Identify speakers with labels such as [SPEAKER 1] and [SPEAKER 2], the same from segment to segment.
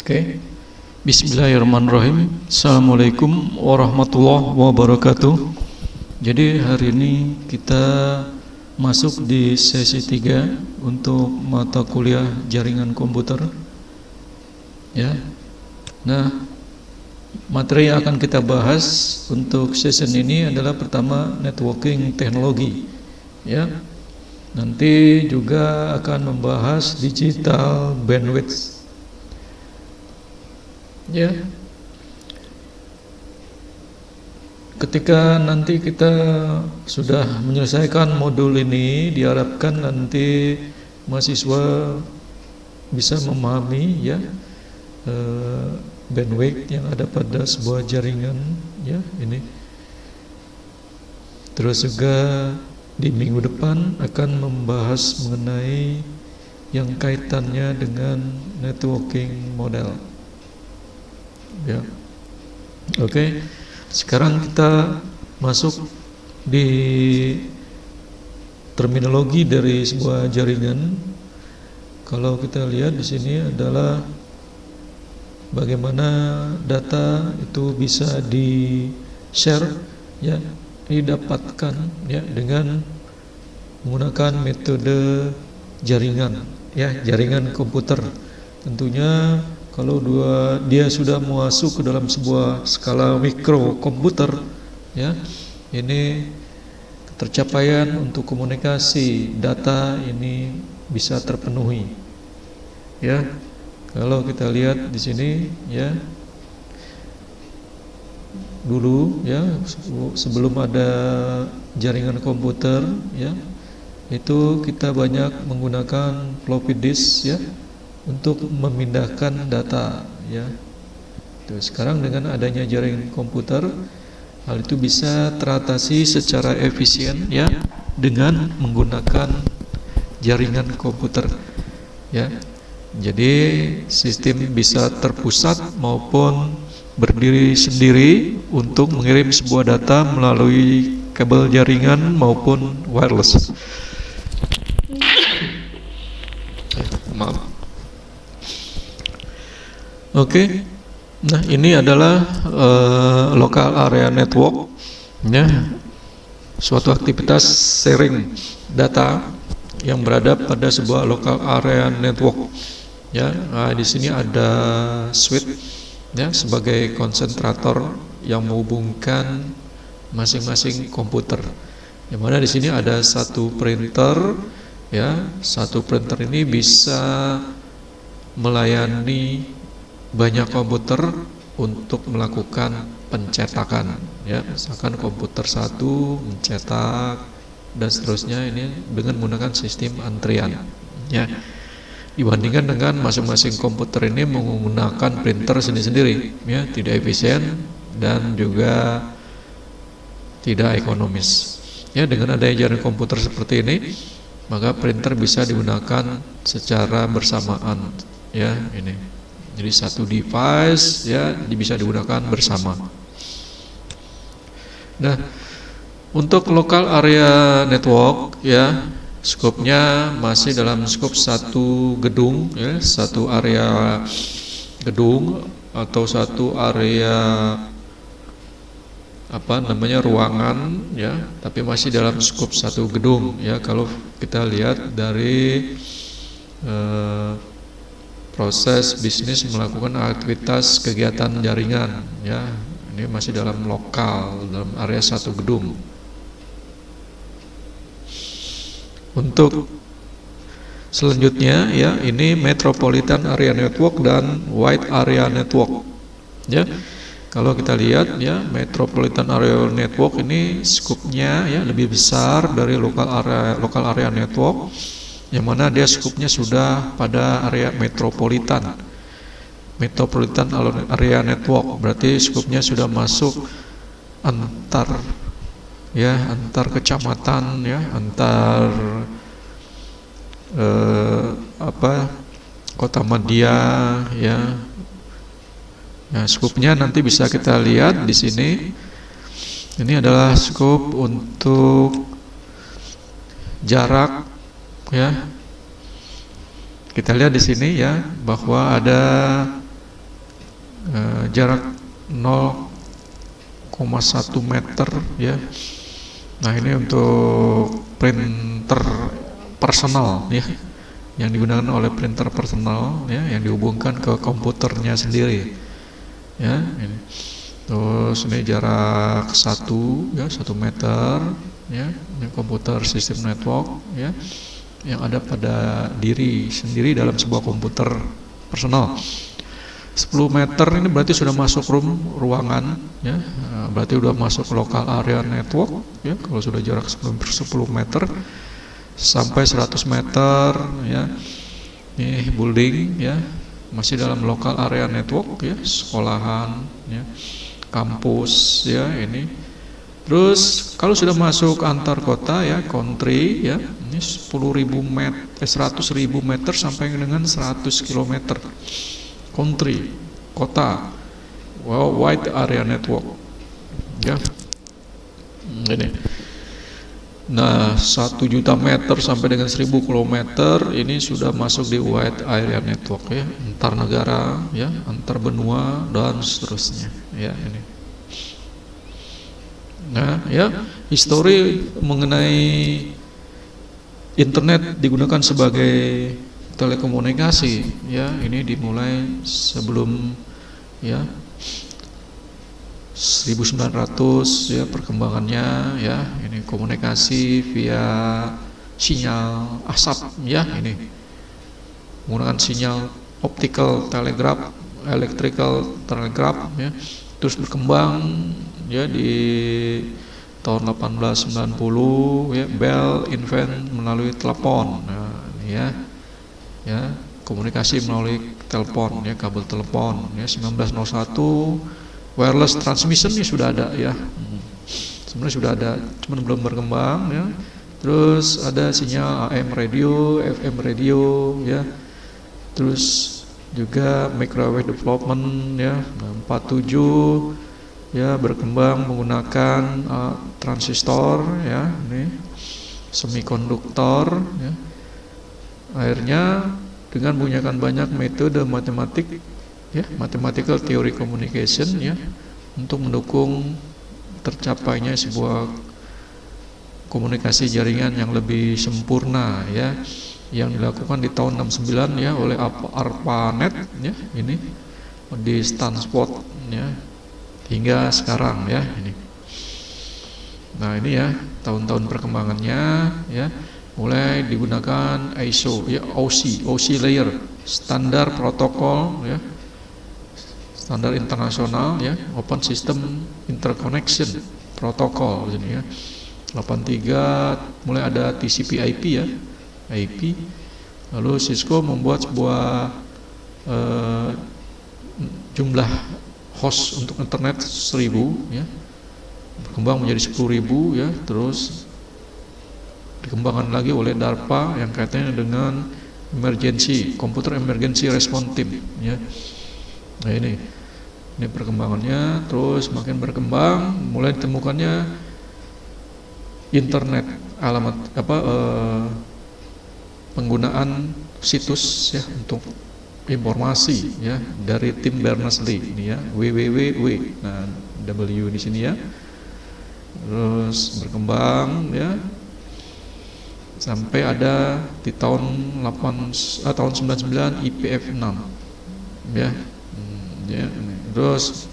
[SPEAKER 1] Oke. Bismillahirrahmanirrahim. Assalamualaikum warahmatullahi wabarakatuh. Jadi hari ini kita masuk di sesi 3 untuk mata kuliah jaringan komputer. Ya. Nah, materi yang akan kita bahas untuk sesi ini adalah pertama networking teknologi. Ya. Nanti juga akan membahas digital bandwidth. Ya, ketika nanti kita sudah menyelesaikan modul ini, diharapkan nanti mahasiswa bisa memahami ya bandwidth yang ada pada sebuah jaringan ya ini. Terus juga di minggu depan akan membahas mengenai yang kaitannya dengan networking model. Ya, oke. Sekarang kita masuk di terminologi dari sebuah jaringan. Kalau kita lihat di sini adalah bagaimana data itu bisa di-share, ya, didapatkan, ya, dengan menggunakan metode jaringan, ya, jaringan komputer. Tentunya kalau dia sudah masuk ke dalam sebuah skala mikrokomputer, ya, ini tercapaian untuk komunikasi data ini bisa terpenuhi. Ya, kalau kita lihat di sini, ya, dulu, ya, sebelum ada jaringan komputer, ya, itu kita banyak menggunakan floppy disk, ya, untuk memindahkan data, ya. Terus sekarang dengan adanya jaringan komputer, hal itu bisa teratasi secara efisien, ya, dengan menggunakan jaringan komputer, ya. Jadi sistem bisa terpusat maupun berdiri sendiri untuk mengirim sebuah data melalui kabel jaringan maupun wireless. Maaf. Oke. Nah, ini adalah local area network, ya, suatu aktivitas sharing data yang berada pada sebuah local area network. Ya, nah, di sini ada switch, ya, sebagai konsentrator yang menghubungkan masing-masing komputer. Yang mana di sini ada satu printer, ya, satu printer ini bisa melayani banyak komputer untuk melakukan pencetakan, ya, misalkan komputer satu mencetak dan seterusnya, ini dengan menggunakan sistem antrian, ya, dibandingkan dengan masing-masing komputer ini menggunakan printer sendiri-sendiri, ya, tidak efisien dan juga tidak ekonomis. Ya, dengan adanya jaringan komputer seperti ini, maka printer bisa digunakan secara bersamaan, ya, ini. Jadi satu device, ya, bisa digunakan bersama. Nah, untuk local area network, ya, skopnya masih dalam skop satu gedung, ya, satu area gedung atau satu area ruangan, ya, tapi masih dalam skop satu gedung, ya. Kalau kita lihat dari proses bisnis melakukan aktivitas kegiatan jaringan, ya, ini masih dalam lokal, dalam area satu gedung. Untuk selanjutnya, ya, ini metropolitan area network dan wide area network, ya. Kalau kita lihat, ya, metropolitan area network ini skupnya, ya, lebih besar dari local area network, yang mana dia skupnya sudah pada area metropolitan area network, berarti skupnya sudah masuk antar kecamatan, ya, antar kota media, ya. Nah, skupnya nanti bisa kita lihat di sini. Ini adalah skup untuk jarak, ya. Kita lihat di sini, ya, bahwa ada jarak 0,1 meter ya. Nah ini untuk printer personal ya, yang digunakan oleh printer personal ya, yang dihubungkan ke komputernya sendiri ya. Ini. Terus ini jarak 1 meter ya, ini komputer sistem network ya, yang ada pada diri sendiri dalam sebuah komputer personal. 10 meter ini berarti sudah masuk ruangan ya, berarti sudah masuk local area network ya, kalau sudah jarak 10 meter. Sampai 100 meter ya, ini building ya, masih dalam local area network ya, sekolahan ya, kampus ya ini. Terus kalau sudah masuk antar kota ya, country ya, ini 100.000 meter sampai dengan 100 km. Country, kota, wide area network ya. Ini. Nah, 1 juta meter sampai dengan 1.000 km ini sudah masuk di wide area network ya, antar negara ya, antar benua dan seterusnya ya ini. Nah ya, histori mengenai internet digunakan sebagai telekomunikasi ya, ini dimulai sebelum ya 1900 ya perkembangannya ya, ini komunikasi via sinyal asap ya, ini menggunakan sinyal optical telegraph, electrical telegraph ya, terus berkembang ya di tahun 1890 ya, Bell invent melalui telepon. Nah, ini ya komunikasi melalui telepon ya, kabel telepon ya. 1901 wireless transmission ini sudah ada ya, sebenarnya sudah ada, cuman belum berkembang ya. Terus ada sinyal AM radio, FM radio ya. Terus juga microwave development ya, 47 ya, berkembang menggunakan transistor ya, ini semikonduktor ya. Akhirnya dengan menggunakan banyak metode matematik ya, mathematical theory communication ya, untuk mendukung tercapainya sebuah komunikasi jaringan yang lebih sempurna ya, yang dilakukan di tahun 69 ya oleh ARPANET ya, ini di Stanford ya, hingga sekarang ya ini. Nah ini ya tahun-tahun perkembangannya ya, mulai digunakan ISO ya, OC layer, standar protokol ya, standar internasional ya, Open System Interconnection Protocol ini ya. 83 mulai ada TCP/IP ya, IP. Lalu Cisco membuat sebuah jumlah host untuk internet 1.000 ya, berkembang menjadi 10.000 ya, terus dikembangkan lagi oleh DARPA yang kaitannya dengan computer emergency response team ya. Nah ini perkembangannya terus makin berkembang, mulai ditemukannya internet, alamat penggunaan situs ya untuk informasi ya, dari tim Berners-Lee ini ya, www. Nah W di sini ya. Terus berkembang ya sampai ada di tahun 99 IPv6 ya. Ya, terus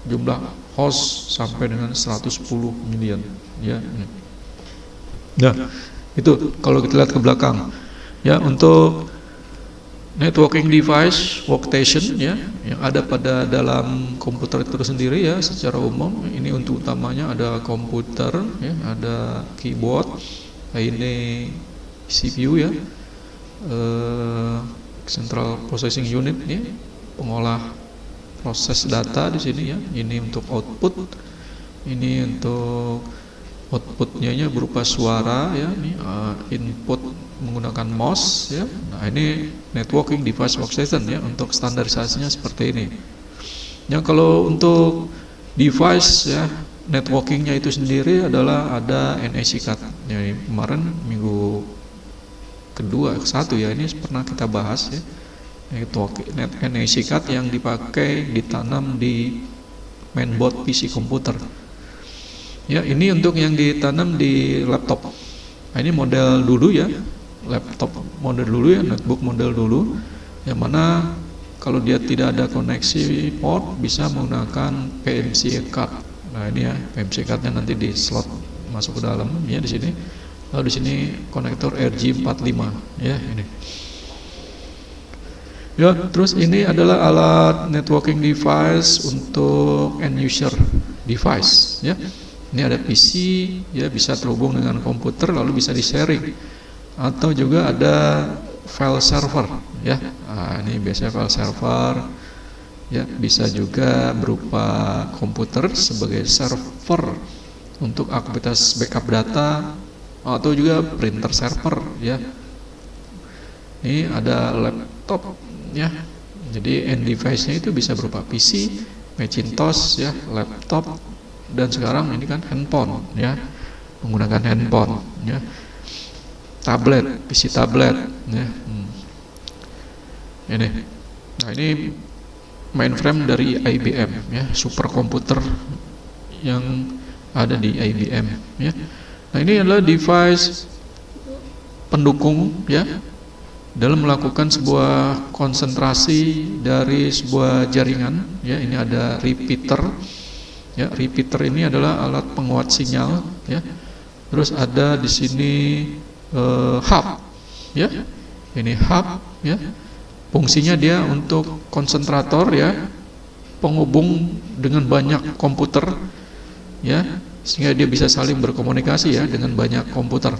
[SPEAKER 1] jumlah host sampai dengan 110 million ya. Nah, itu kalau kita lihat ke belakang ya, untuk networking device workstation ya yang ada pada dalam komputer itu sendiri ya, secara umum ini untuk utamanya ada komputer ya, ada keyboard, ini CPU ya, central processing unit ya, pengolah proses data di sini ya. Ini untuk output, ini untuk outputnya berupa suara ya, ini input menggunakan mouse ya. Nah ini networking device workstation ya, untuk standarisasinya seperti ini. Yang kalau untuk device ya, networkingnya itu sendiri adalah ada NIC card. Ya, kemarin minggu ke-1 ya, ini pernah kita bahas ya, NIC card yang dipakai ditanam di mainboard PC komputer. Ya, ini untuk yang ditanam di laptop. Nah, ini model dulu ya, laptop model dulu ya, notebook model dulu, yang mana kalau dia tidak ada koneksi port bisa menggunakan PMC card. Nah, ini ya PMC cardnya nanti di slot masuk ke dalam ya di sini. Lalu di sini konektor RJ45 ya ini. Ya, terus ini adalah alat networking device untuk end user device ya. Ini ada PC ya, bisa terhubung dengan komputer lalu bisa di-sharing, atau juga ada file server ya. Nah, ini biasanya file server ya, bisa juga berupa komputer sebagai server untuk aktivitas backup data, atau juga printer server ya. Ini ada laptop ya, jadi end device-nya itu bisa berupa PC, Macintosh ya, laptop, dan sekarang ini kan handphone ya, menggunakan handphone ya, tablet, PC tablet ya. Ini, nah ini mainframe dari IBM ya, superkomputer yang ada di IBM ya. Nah, ini adalah device pendukung ya dalam melakukan sebuah konsentrasi dari sebuah jaringan ya. Ini ada repeater ya, repeater ini adalah alat penguat sinyal ya. Terus ada di sini hub ya, ini hub ya, fungsinya dia untuk konsentrator ya, penghubung dengan banyak komputer ya, sehingga dia bisa saling berkomunikasi ya dengan banyak komputer.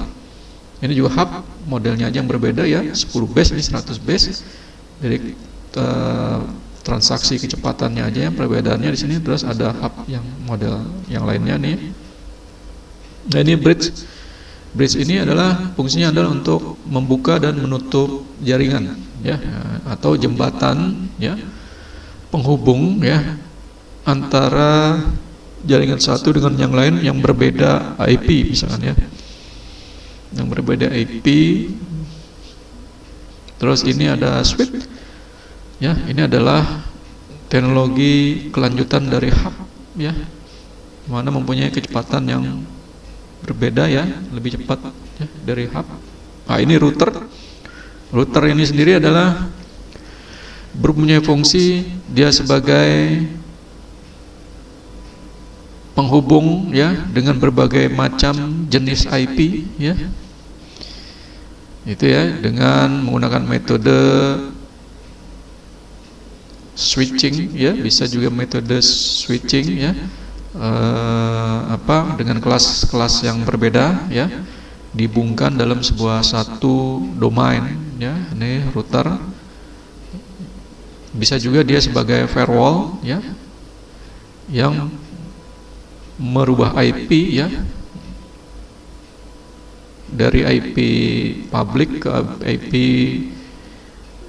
[SPEAKER 1] Ini juga hub, modelnya aja yang berbeda ya, 10 base, ini 100 base. Jadi transaksi kecepatannya aja yang perbedaannya di sini. Terus ada hub yang model yang lainnya nih. Nah, ini bridge. Bridge ini adalah fungsinya adalah untuk membuka dan menutup jaringan ya, atau jembatan ya, penghubung ya antara jaringan satu dengan yang lain yang berbeda IP misalkan ya, yang berbeda IP. Terus ini ada switch ya, ini adalah teknologi kelanjutan dari hub ya, mana mempunyai kecepatan yang berbeda ya, lebih cepat ya dari hub. Nah, ini router. Router ini sendiri adalah mempunyai fungsi dia sebagai penghubung ya dengan berbagai macam jenis IP ya. Itu ya, dengan menggunakan metode switching ya, bisa juga metode switching ya, dengan kelas-kelas yang berbeda ya, dihubungkan dalam sebuah satu domain ya. Ini router. Bisa juga dia sebagai firewall ya, yang merubah IP ya, dari IP public ke IP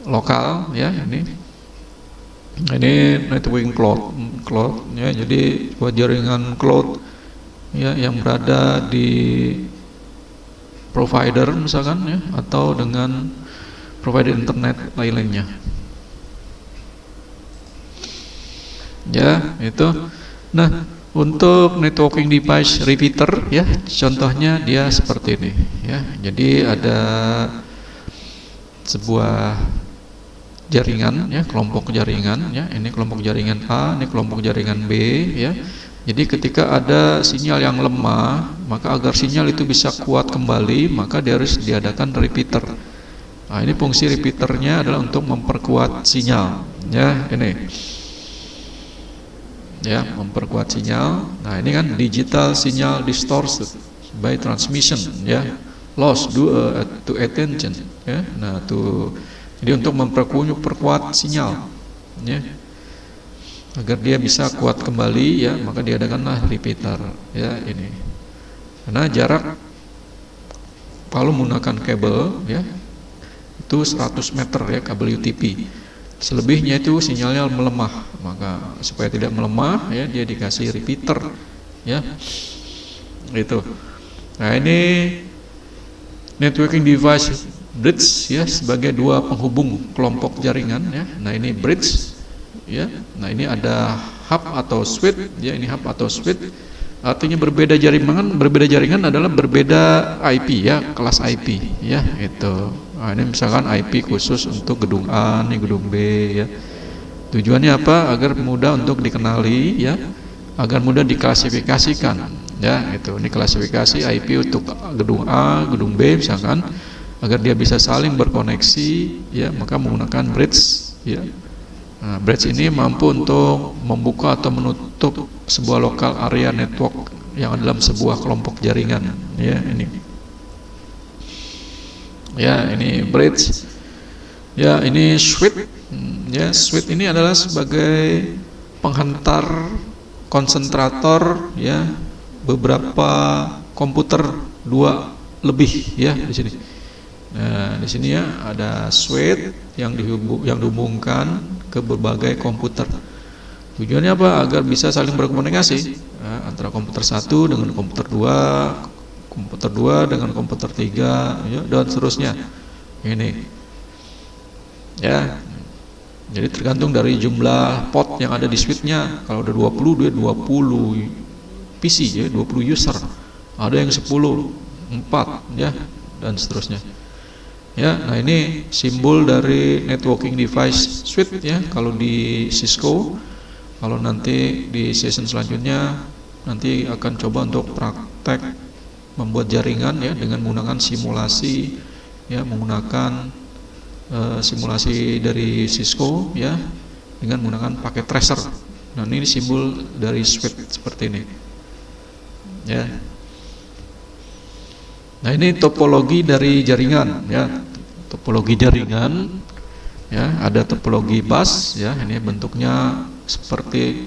[SPEAKER 1] lokal ya. Ini networking cloud ya, jadi buat jaringan cloud ya yang berada di provider misalkan ya, atau dengan provider internet lainnya ya itu. Nah, untuk networking device repeater ya, contohnya dia seperti ini ya. Jadi ada sebuah jaringan ya, kelompok jaringan ya, ini kelompok jaringan A, ini kelompok jaringan B ya. Jadi ketika ada sinyal yang lemah, maka agar sinyal itu bisa kuat kembali, maka dia harus diadakan repeater. Nah, ini fungsi repeaternya adalah untuk memperkuat sinyal ya, ini ya, memperkuat sinyal. Nah, ini kan digital signal distorted by transmission ya, loss due to attention ya. Nah, jadi untuk memperkuat sinyal ya, agar dia bisa kuat kembali ya, maka diadakanlah repeater ya ini. Karena jarak kalau menggunakan kabel ya itu 100 meter ya, kabel UTP. Selebihnya itu sinyalnya melemah, maka supaya tidak melemah ya, dia dikasih repeater ya. Itu. Nah, ini networking device bridge ya, sebagai dua penghubung kelompok jaringan ya. Nah ini bridge ya. Nah ini ada hub atau switch ya, ini hub atau switch. Artinya berbeda jaringan adalah berbeda IP ya, kelas IP ya itu. Nah, ini misalkan IP khusus untuk gedung A, nih gedung B ya. Tujuannya apa? Agar mudah untuk dikenali ya, agar mudah diklasifikasikan ya itu. Ini klasifikasi IP untuk gedung A, gedung B misalkan, agar dia bisa saling berkoneksi ya, maka menggunakan bridge ya. Nah, bridge ini mampu untuk membuka atau menutup sebuah lokal area network yang dalam sebuah kelompok jaringan ya ini. Ya, ini bridge. Ya, ini switch. Ya, switch ini adalah sebagai penghantar konsentrator ya beberapa komputer, dua lebih ya di sini. Nah, di sini ya ada switch yang dihubungkan ke berbagai komputer. Tujuannya apa? Agar bisa saling berkomunikasi antara komputer 1 dengan komputer 2, komputer 2 dengan komputer 3 ya, dan seterusnya. Ini. Ya. Jadi tergantung dari jumlah port yang ada di switch-nya. Kalau ada 20, dia 20 PC ya, 20 user. Ada yang 10, 4 ya, dan seterusnya. Ya, nah ini simbol dari networking device switch ya. Kalau di Cisco, kalau nanti di session selanjutnya nanti akan coba untuk praktek membuat jaringan ya dengan menggunakan simulasi ya, menggunakan simulasi dari Cisco ya dengan menggunakan paket tracer. Nah, ini simbol dari switch seperti ini. Ya. Nah, ini topologi dari jaringan ya. Topologi jaringan ya, ada topologi bus ya, ini bentuknya seperti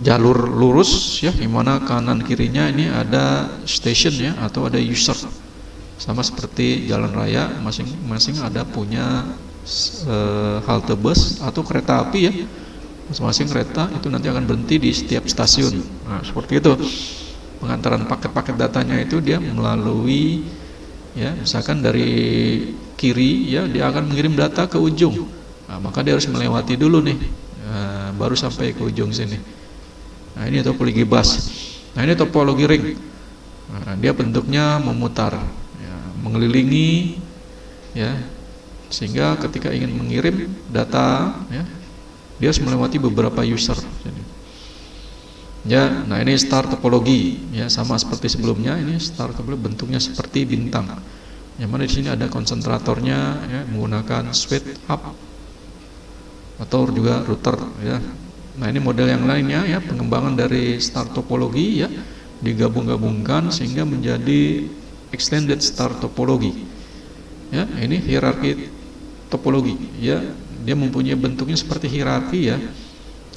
[SPEAKER 1] jalur lurus ya, di mana kanan kirinya ini ada station ya atau ada user. Sama seperti jalan raya, masing-masing ada punya halte bus atau kereta api ya. Masing-masing kereta itu nanti akan berhenti di setiap stasiun. Nah, seperti itu. Pengantaran paket-paket datanya itu dia melalui ya, misalkan dari kiri ya, dia akan mengirim data ke ujung. Nah, maka dia harus melewati dulu nih, baru sampai ke ujung sini. Nah, ini topologi bus. Nah, ini topologi ring. Nah, dia bentuknya memutar, ya, mengelilingi ya, sehingga ketika ingin mengirim data ya, dia harus melewati beberapa user. Ya, nah ini star topologi ya, sama seperti sebelumnya. Ini star topologi bentuknya seperti bintang. Yang mana di sini ada konsentratornya ya, menggunakan switch hub atau juga router ya. Nah, ini model yang lainnya ya, pengembangan dari star topologi ya, digabung-gabungkan sehingga menjadi extended star topologi. Ya, ini hierarki topologi ya. Dia mempunyai bentuknya seperti hierarki ya.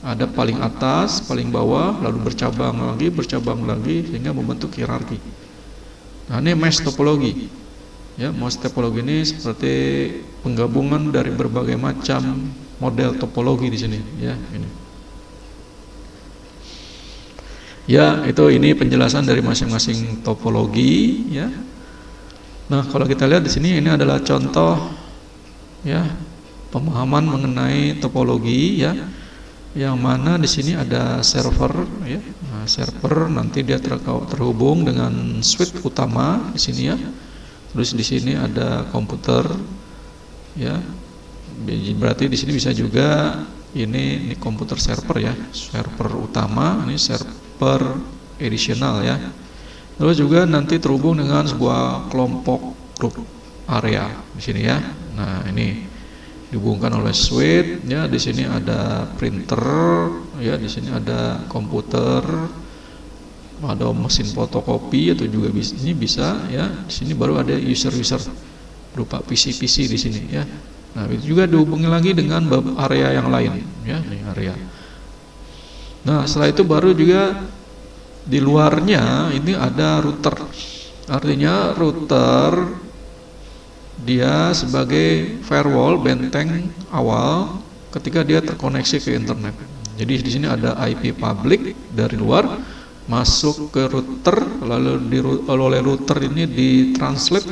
[SPEAKER 1] Ada paling atas, paling bawah, lalu bercabang lagi sehingga membentuk hierarki. Nah, ini mesh topologi. Ya, mesh topologi ini seperti penggabungan dari berbagai macam model topologi di sini. Ya, ini. Ya, ini penjelasan dari masing-masing topologi. Ya. Nah, kalau kita lihat di sini ini adalah contoh, ya, pemahaman mengenai topologi. Ya. Yang mana di sini ada server ya. Nah, server nanti dia terhubung dengan switch utama di sini ya. Terus di sini ada komputer ya. Berarti di sini bisa juga ini komputer server ya. Server utama, ini server additional ya. Lalu juga nanti terhubung dengan sebuah kelompok grup area di sini ya. Nah, ini dihubungkan oleh switch ya. Di sini ada printer ya, di sini ada komputer, ada mesin fotokopi atau juga ini bisa ya. Di sini baru ada user berupa PC di sini ya. Nah, itu juga dihubungi lagi dengan area yang lain ya, ini area. Nah, setelah itu baru juga di luarnya ini ada router. Artinya router dia sebagai firewall, benteng awal ketika dia terkoneksi ke internet. Jadi di sini ada IP public dari luar masuk ke router, lalu oleh router ini ditranslate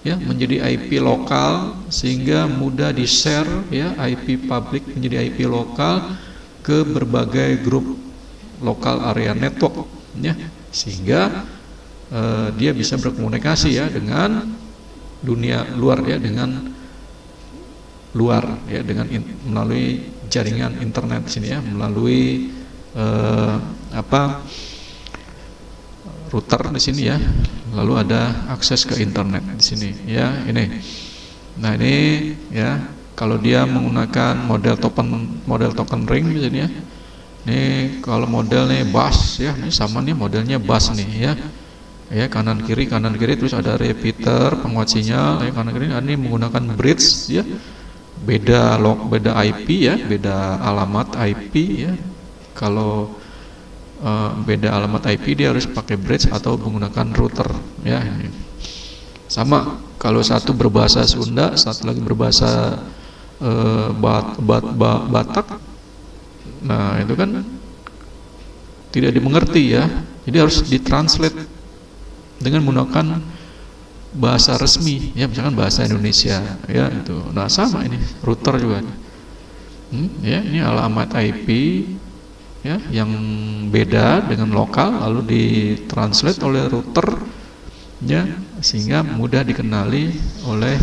[SPEAKER 1] ya menjadi IP lokal sehingga mudah di-share ya IP publik menjadi IP lokal ke berbagai grup lokal area network ya, sehingga dia bisa berkomunikasi ya dengan dunia luar ya, dengan luar ya, dengan melalui jaringan internet sini ya, melalui router di sini ya, lalu ada akses ke internet di sini ya, ini. Nah ini ya, kalau dia menggunakan model token ring di sini ya. Ini kalau modelnya bus ya, ini sama nih modelnya bus nih ya. Ya kanan kiri terus ada repeater penguat sinyal ya, kanan kiri. Ini menggunakan bridge ya. Beda IP ya, beda alamat IP ya. Kalau beda alamat IP dia harus pakai bridge atau menggunakan router ya. Ini sama kalau satu berbahasa Sunda, satu lagi berbahasa Batak, nah itu kan tidak dimengerti ya, jadi harus ditranslate dengan menggunakan bahasa resmi ya, misalkan bahasa Indonesia ya itu. Nah sama ini router juga ya, ini alamat IP ya yang beda dengan lokal lalu ditranslate oleh router ya, sehingga mudah dikenali oleh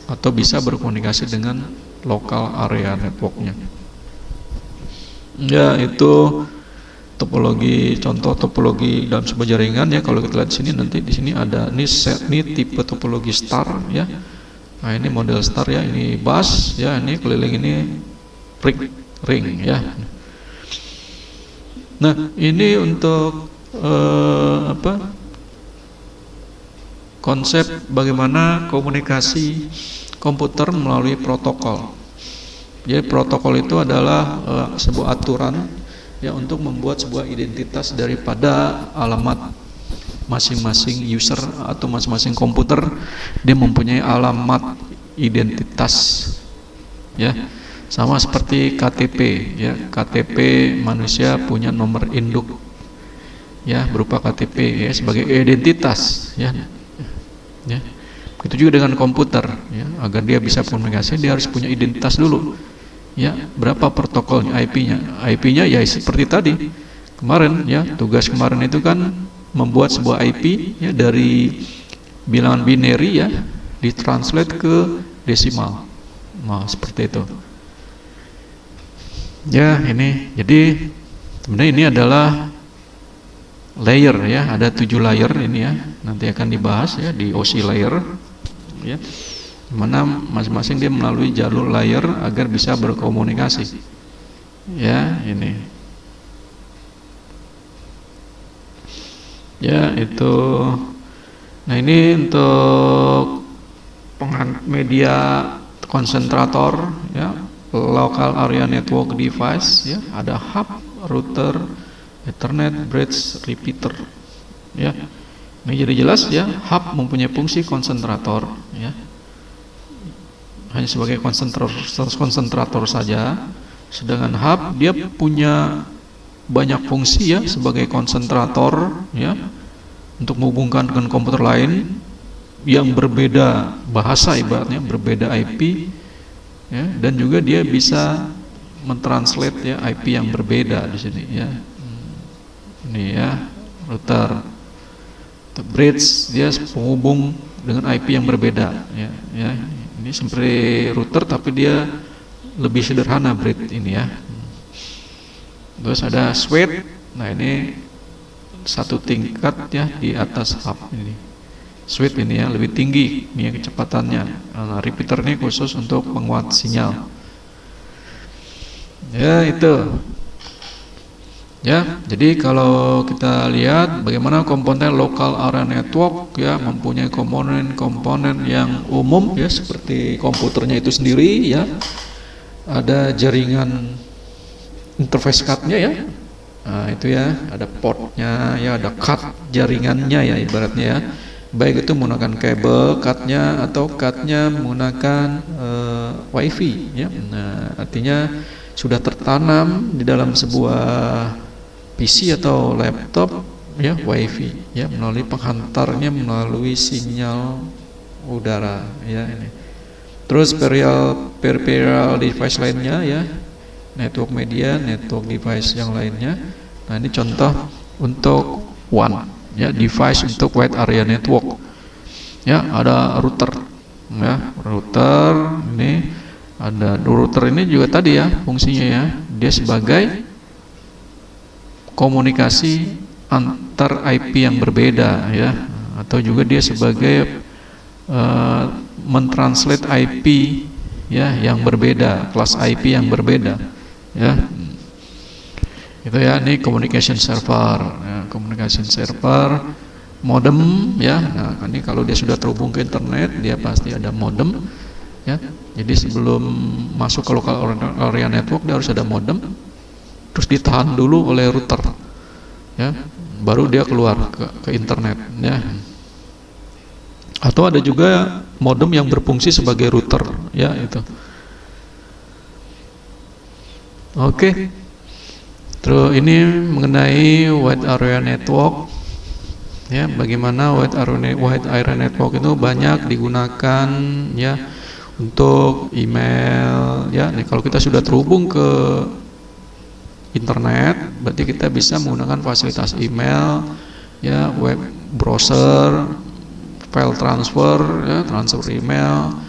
[SPEAKER 1] atau bisa berkomunikasi dengan lokal area networknya ya. Itu topologi, contoh topologi dalam sebuah jaringan ya. Kalau kita lihat di sini, nanti di sini ada ini tipe topologi star ya. Nah ini model star ya, ini bus ya, ini keliling ini ring ya. Nah ini untuk konsep bagaimana komunikasi komputer melalui protokol. Jadi protokol itu adalah sebuah aturan ya untuk membuat sebuah identitas daripada alamat masing-masing user atau masing-masing komputer. Dia mempunyai alamat identitas ya, sama seperti KTP ya. KTP manusia punya nomor induk ya, berupa KTP ya sebagai identitas ya. Ya. Begitu juga dengan komputer ya, agar dia bisa komunikasi dia harus punya identitas dulu ya. Berapa protokolnya, IP-nya ya seperti tadi kemarin ya, tugas kemarin itu kan membuat sebuah IP ya dari bilangan binary ya, ditranslate ke desimal. Nah seperti itu ya. Ini jadi sebenarnya ini adalah layer ya, ada 7 layer ini ya, nanti akan dibahas ya di OSI layer ya, mana masing-masing dia melalui jalur layer agar bisa berkomunikasi ya. Ini ya itu. Nah ini untuk media konsentrator ya, local area network device ya, ada hub, router, Ethernet, bridge, repeater ya. Ini jadi jelas ya, hub mempunyai fungsi konsentrator ya, hanya sebagai konsentrator saja. Sedangkan hub dia punya banyak fungsi ya sebagai konsentrator ya, untuk menghubungkan dengan komputer lain yang berbeda bahasa, ibaratnya berbeda IP ya, dan juga dia bisa mentranslate ya IP yang berbeda di sini ya. Ini ya router. Bridge dia penghubung dengan IP yang berbeda ya. Ini seperti router tapi dia lebih sederhana bridge ini ya. Terus ada switch. Nah ini satu tingkat ya di atas hub ini. Switch ini ya lebih tinggi ini ya kecepatannya. Nah, repeater ini khusus untuk penguat sinyal. Ya itu. Ya, jadi kalau kita lihat bagaimana komponen local area network ya mempunyai komponen-komponen yang umum ya, seperti komputernya itu sendiri ya. Ada jaringan interface card-nya ya. Nah, itu ya, ada portnya ya, ada card jaringannya ya ibaratnya ya. Baik itu menggunakan kabel card-nya atau card-nya menggunakan wifi ya. Nah, artinya sudah tertanam di dalam sebuah PC atau laptop ya, wifi ya, melalui penghantarnya melalui sinyal udara ya ini. Terus peripheral device lainnya ya, network media, network device yang lainnya. Nah ini contoh untuk WAN ya, device untuk wide area network ya. Ada router ya, router ini ada router ini juga tadi ya fungsinya ya, dia sebagai komunikasi antar IP yang berbeda ya, atau juga dia sebagai mentranslate IP ya yang berbeda, kelas IP yang berbeda ya. Itu ya, ini communication server ya, communication server, modem ya. Nah, ini kalau dia sudah terhubung ke internet, dia pasti ada modem ya. Jadi sebelum masuk ke local area network dia harus ada modem, terus ditahan dulu oleh router ya, baru dia keluar ke internet ya. Atau ada juga modem yang berfungsi sebagai router ya itu. Oke. Terus ini mengenai wide area network ya, bagaimana wide area network itu banyak digunakan ya untuk email ya. Nih, kalau kita sudah terhubung ke internet, berarti kita bisa menggunakan fasilitas email ya, web browser, file transfer ya, transfer email,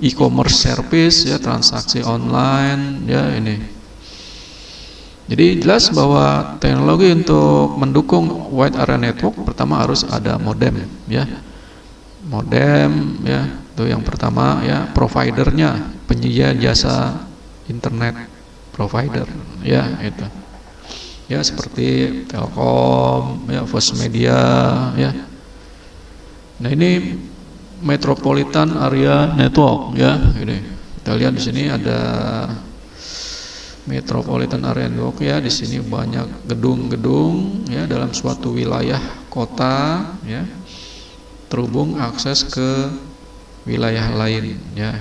[SPEAKER 1] e-commerce service ya, transaksi online ya ini. Jadi jelas bahwa teknologi untuk mendukung wide area network pertama harus ada modem ya. Modem ya, itu yang pertama ya, providernya, penyedia jasa internet provider ya itu. Ya seperti Telkom ya, First Media ya. Nah ini metropolitan area network ya, ini kita lihat di sini ada metropolitan area network ya. Di sini banyak gedung-gedung ya dalam suatu wilayah kota ya, terhubung akses ke wilayah lain ya.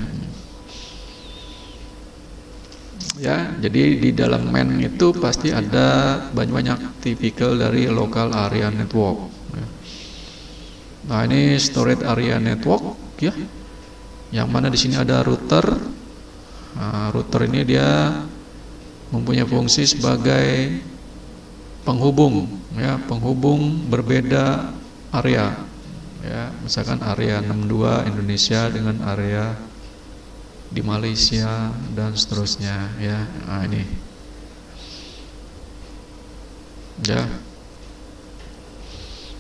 [SPEAKER 1] Ya, jadi di dalam MAN itu pasti ada banyak tipikal dari local area network. Ya. Nah ini storage area network ya, yang mana di sini ada router. Nah, router ini dia mempunyai fungsi sebagai penghubung ya, penghubung berbeda area ya, misalkan area 62 Indonesia dengan area di Malaysia dan seterusnya ya. Nah ini ya.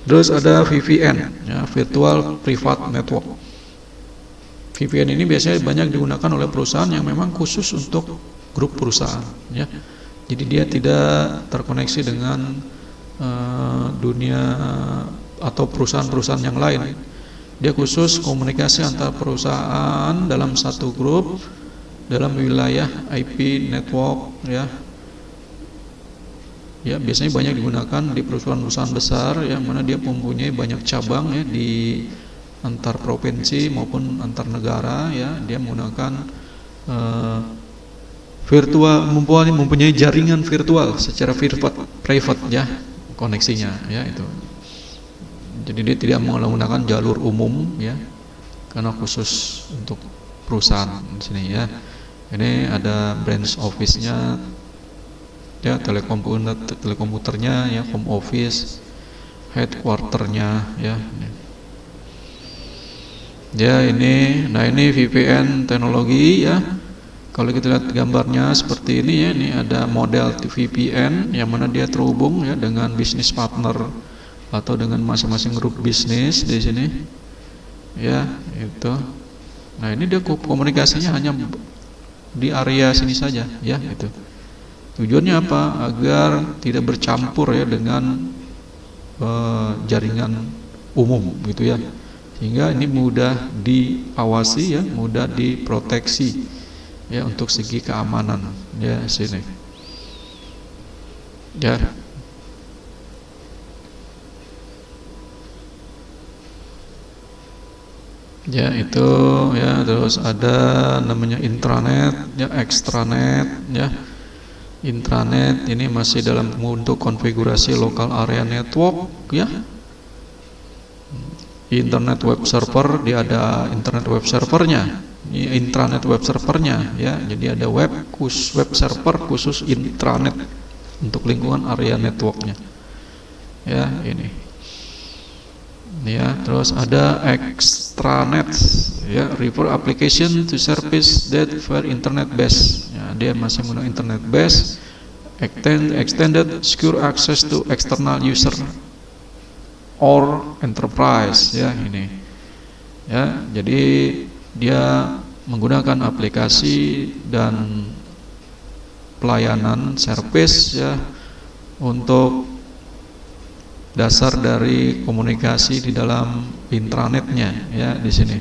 [SPEAKER 1] Terus ada VPN ya, Virtual Private Network. VPN ini biasanya banyak digunakan oleh perusahaan yang memang khusus untuk grup perusahaan ya. Jadi dia tidak terkoneksi dengan dunia atau perusahaan-perusahaan yang lain. Dia khusus komunikasi antar perusahaan dalam satu grup dalam wilayah IP network ya. Ya biasanya banyak digunakan di perusahaan-perusahaan besar yang mana dia mempunyai banyak cabang ya di antar provinsi maupun antar negara ya. Dia menggunakan virtual, mempunyai jaringan virtual secara private ya koneksinya ya itu. Jadi dia tidak menggunakan jalur umum ya, karena khusus untuk perusahaan di sini ya. Ini ada branch office-nya ya, telekomputernya ya, home office, headquarter-nya ya. Ya ini, nah ini VPN teknologi ya. Kalau kita lihat gambarnya seperti ini ya, ini ada model VPN yang mana dia terhubung ya dengan bisnis partner atau dengan masing-masing grup bisnis di sini ya itu. Nah ini dia komunikasinya hanya di area sini saja ya itu. Tujuannya apa? Agar tidak bercampur ya dengan jaringan umum gitu ya, sehingga ini mudah diawasi ya, mudah diproteksi ya untuk segi keamanan ya sini ya. Ya itu ya. Terus ada namanya intranet ya, extranet ya. Intranet ini masih dalam untuk konfigurasi local area network ya. internet web server, dia ada internet web servernya, intranet web servernya ya. Jadi ada web server khusus intranet untuk lingkungan area networknya ya, ini ya. Terus ada extranet ya, refer application to service that for internet base ya, dia masih menggunakan internet base. Extended secure access to external user or enterprise ya, ini ya. Jadi dia menggunakan aplikasi dan pelayanan service ya untuk dasar dari komunikasi di dalam intranetnya ya, di sini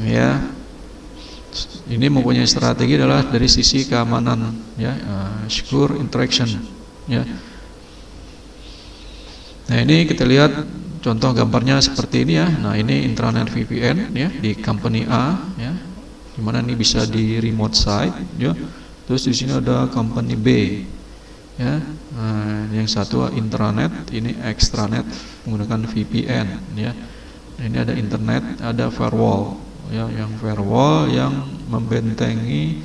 [SPEAKER 1] ya. Ini mempunyai strategi adalah dari sisi keamanan ya, secure interaction ya. Nah, ini kita lihat contoh gambarnya seperti ini ya. Nah, ini intranet VPN ya di company A ya, dimana ini bisa di remote site ya. Terus di sini ada company B ya. Nah, yang satu intranet, ini extranet menggunakan VPN ya. Nah, ini ada internet, ada firewall ya, yang firewall yang membentengi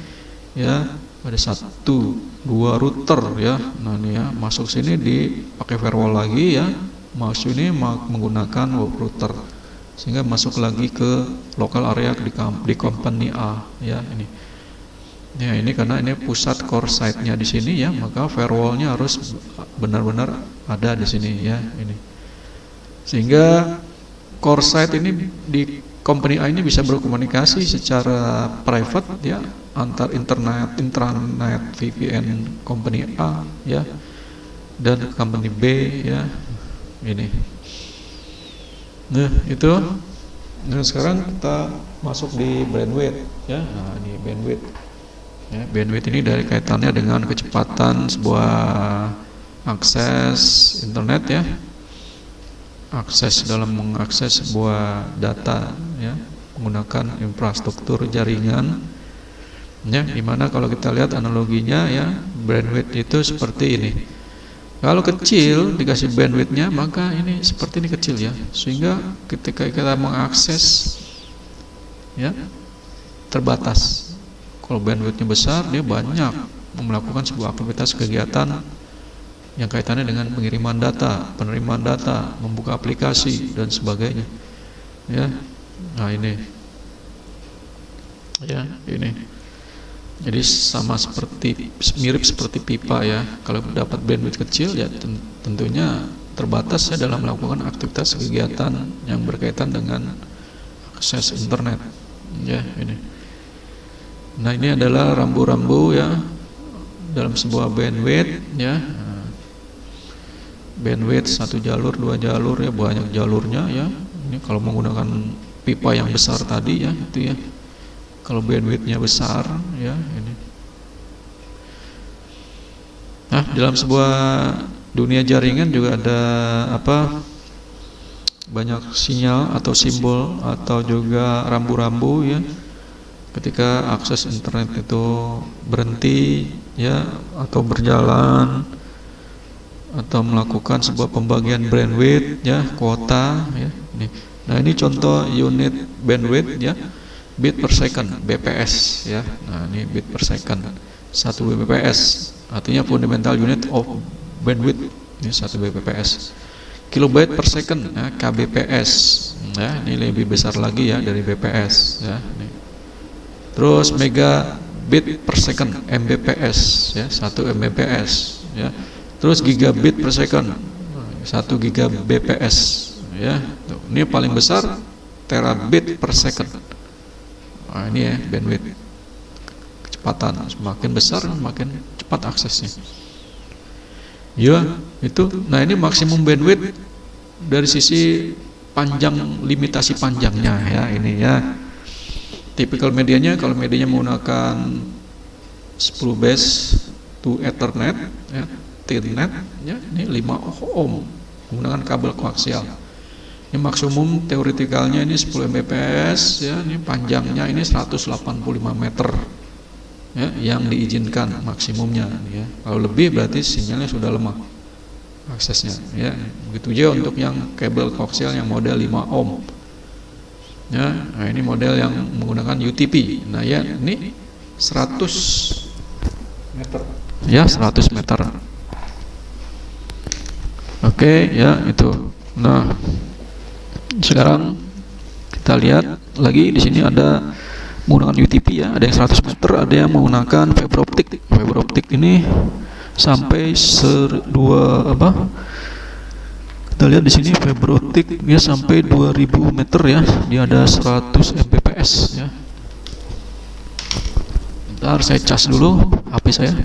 [SPEAKER 1] ya, ada 1-2 router ya. Nah, ini ya, masuk sini dipakai firewall lagi ya, masuk ini menggunakan web router sehingga masuk lagi ke local area di company A ya, ini ya. Ini karena ini pusat core site-nya di sini ya, maka firewall-nya harus benar-benar ada di sini ya, ini sehingga core site ini di company A ini bisa berkomunikasi secara private ya antar intranet VPN company A ya dan company B ya, ini. Nah, itu. Nah, sekarang kita masuk di bandwidth ya. Nah, ini bandwidth ya. Bandwidth ini dari kaitannya dengan kecepatan sebuah akses internet ya, akses dalam mengakses sebuah data ya, menggunakan infrastruktur jaringan ya, dimana kalau kita lihat analoginya ya, bandwidth itu seperti ini. Kalau kecil dikasih bandwidthnya, maka ini seperti ini kecil ya, sehingga ketika kita mengakses ya terbatas. Kalau bandwidthnya besar, dia banyak melakukan sebuah aktivitas kegiatan yang kaitannya dengan pengiriman data, penerimaan data, membuka aplikasi dan sebagainya ya. Nah, ini ya, ini jadi sama seperti, mirip seperti pipa ya. Kalau dapat bandwidth kecil ya tentunya terbatas ya dalam melakukan aktivitas kegiatan yang berkaitan dengan akses internet ya, ini. Nah, ini adalah rambu-rambu ya dalam sebuah bandwidth ya. Bandwidth 1 jalur, 2 jalur ya, banyak jalurnya ya. Ini kalau menggunakan pipa yang besar tadi ya, itu ya. Kalau bandwidthnya besar ya, ini. Nah, dalam sebuah dunia jaringan juga ada banyak sinyal atau simbol atau juga rambu-rambu ya. Ketika akses internet itu berhenti ya, atau berjalan, atau melakukan sebuah pembagian bandwidth ya, kuota ya, ini. Nah, ini contoh unit bandwidth ya, bit per second, BPS ya. Nah, ini bit per second, 1 Bps artinya fundamental unit of bandwidth, ini 1 Bps. Kilobyte per second ya, KBPS ya, ini lebih besar lagi ya dari BPS ya, ini. Terus megabit per second, MBPS ya, 1 Mbps ya. Terus gigabit per second, 1 gigabps ya. Ini paling besar terabit per second. Nah, ini ya bandwidth, kecepatan semakin besar semakin cepat aksesnya ya, itu. Nah, ini maksimum bandwidth dari sisi panjang, limitasi panjangnya ya, ini ya. Typical medianya, kalau medianya menggunakan 10 base to Ethernet ya, Ethernet ya, ini 5 ohm menggunakan kabel koaksial. Ini maksimum teoretikalnya ini 10 Mbps ya, ini panjangnya ini 185 meter ya, yang diizinkan maksimumnya ya. Kalau lebih berarti sinyalnya sudah lemah aksesnya ya. Begitu juga untuk yang kabel koaksial yang model 5 ohm ya. Nah, ini model yang menggunakan UTP. Nah ya, ini 100 meter ya, 100 meter. Oke ya, itu. Nah, sekarang kita lihat lagi di sini ada menggunakan UTP ya, ada yang 100 meter, ada yang menggunakan fiber optik. Fiber optik ini sampai kita lihat di sini fiber optik ya sampai 2000 meter ya, dia ada 100 Mbps ya. Bentar, saya cas dulu HP saya.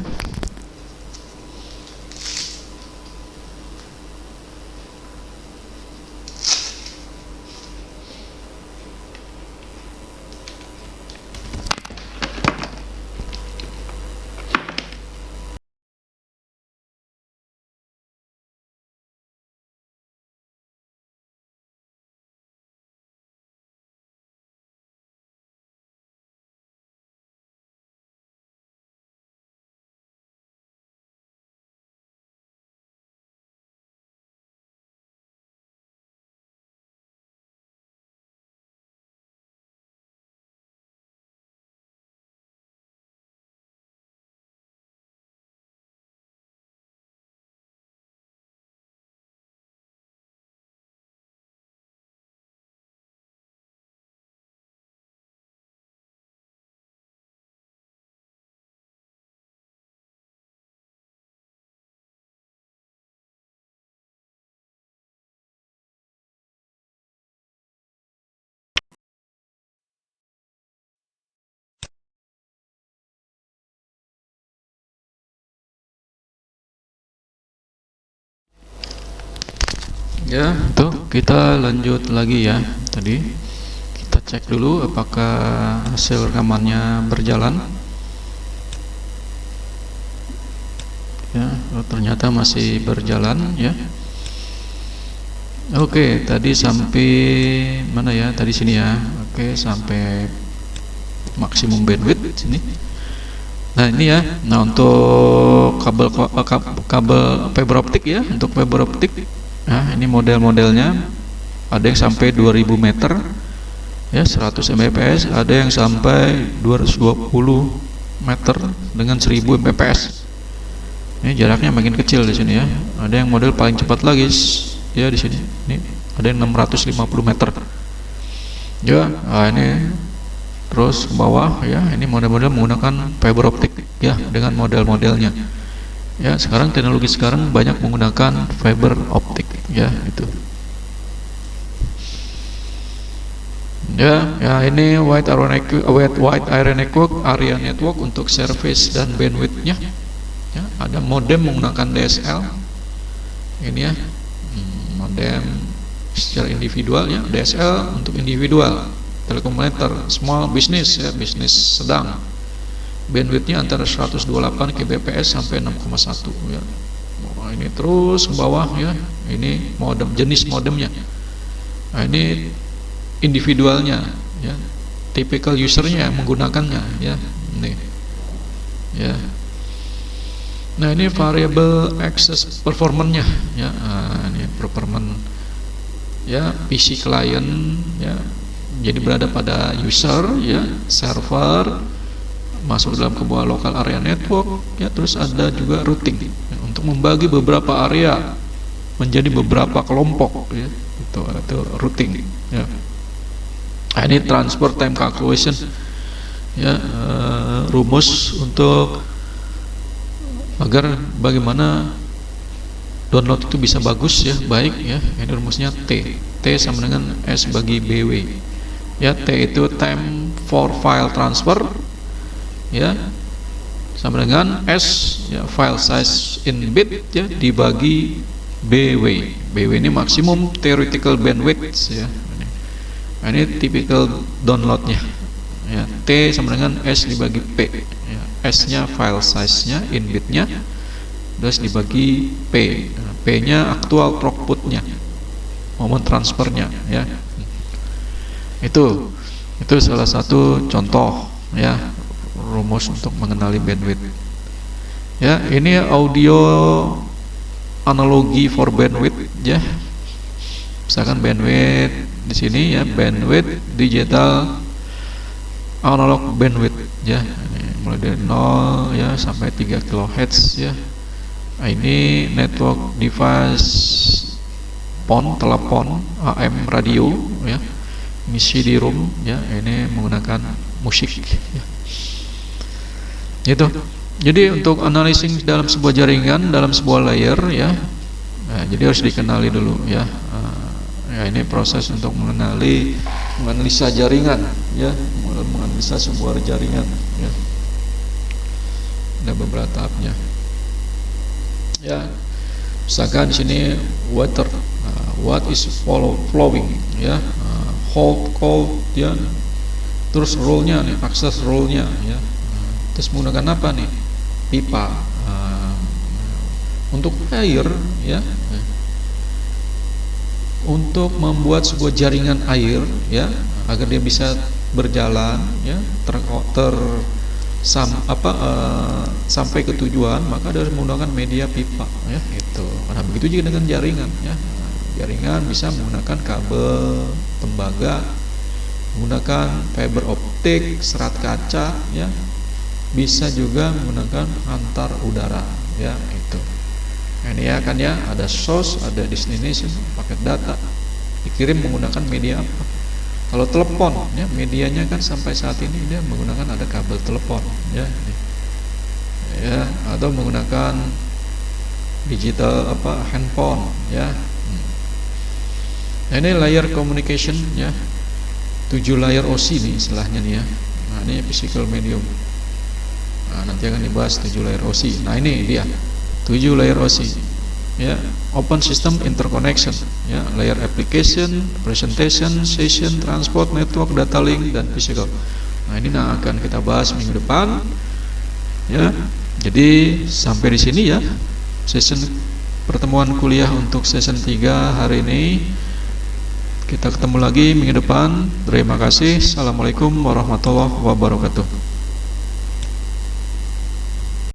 [SPEAKER 1] Ya, itu kita lanjut lagi ya. Tadi kita cek dulu apakah hasil rekamannya berjalan. Ya, ternyata masih berjalan ya. Oke, tadi sampai mana ya? Tadi sini ya. Oke, sampai maksimum bandwidth sini. Nah, ini ya. Nah, untuk kabel fiber optik ya, untuk fiber optik. Nah, ini model-modelnya. Ada yang sampai 2000 meter ya, 100 Mbps, ada yang sampai 220 meter dengan 1000 Mbps. Ini jaraknya makin kecil di sini ya. Ada yang model paling cepat lagi ya di sini. Ini ada yang 650 meter. Ya, nah ini terus ke bawah ya. Ini model-model menggunakan fiber optik ya, dengan model-modelnya. Ya, sekarang teknologi sekarang banyak menggunakan fiber optik ya, itu. Ya, ini wide area network untuk service dan bandwidthnya. Ya, ada modem menggunakan DSL. Ini ya, modem secara individual ya, DSL untuk individual, telekomuter, small business ya, bisnis sedang. Bandwidthnya antara 128 kbps sampai 6,1 ya. Nah, ini terus ke bawah ya. Ini modem, jenis modemnya. Nah, ini individualnya ya, typical usernya yang menggunakannya ya. Ini ya. Nah, ini variable access performance-nya ya. Nah, ini performance ya, PC client ya. Jadi berada pada user ya, server, masuk dalam sebuah local area network ya. Terus ada juga routing ya, untuk membagi beberapa area menjadi beberapa kelompok ya, itu routing ya. Nah, ini transfer time calculation ya, rumus untuk agar bagaimana download itu bisa bagus ya, baik ya. Ini rumusnya T sama dengan S bagi BW ya. T itu time for file transfer ya, sama dengan S ya, file size in bit ya, dibagi BW. BW ini maksimum theoretical bandwidth ya. Nah, ini typical downloadnya ya. T sama dengan S dibagi P ya. S nya file size nya, in bit nya, terus dibagi P. P nya actual throughput-nya, momen transfernya ya. Itu salah satu contoh ya, rumus untuk mengenali bandwidth ya. Ini audio analogi for bandwidth ya. Misalkan bandwidth di sini ya, bandwidth digital analog bandwidth ya. Ini mulai dari 0 ya sampai 3 kHz ya. Nah, ini network device telepon, AM radio ya. Ini CD-ROM ya, ini menggunakan musik ya. Itu. Jadi untuk analyzing dalam sebuah jaringan, dalam sebuah layer ya. Nah, jadi harus dikenali dulu ya. Ya ini proses untuk menganalisa jaringan ya, menganalisa sebuah jaringan ya. Ada beberapa tahapnya. Ya. Misalkan di sini water, what is flowing ya, hold, cold ya. Terus rule-nya nih, access rule-nya ya. Terus menggunakan apa nih? Pipa. Untuk air ya. Untuk membuat sebuah jaringan air ya, agar dia bisa berjalan ya, sampai ke tujuan, maka harus menggunakan media pipa ya, itu. Nah begitu juga dengan jaringan ya. Jaringan bisa menggunakan kabel tembaga, menggunakan fiber optik, serat kaca ya, bisa juga menggunakan antar udara ya, itu. Nah, ini ya kan ya, ada source, ada destination, paket data dikirim menggunakan media apa. Kalau telepon ya, medianya kan sampai saat ini dia menggunakan ada kabel telepon ya, ya, atau menggunakan digital handphone ya. Nah, ini layer communication ya, 7 layer OSI nih istilahnya nih ya. Nah ini physical medium. Nah nanti akan dibahas 7 layer OSI. Nah ini dia 7 layer OSI ya, open system interconnection ya, layer application, presentation, session, transport, network, data link, dan physical. Nah ini akan kita bahas minggu depan ya. Jadi sampai di sini ya session pertemuan kuliah untuk session 3 hari ini. Kita ketemu lagi minggu depan. Terima kasih. Assalamualaikum warahmatullahi wabarakatuh.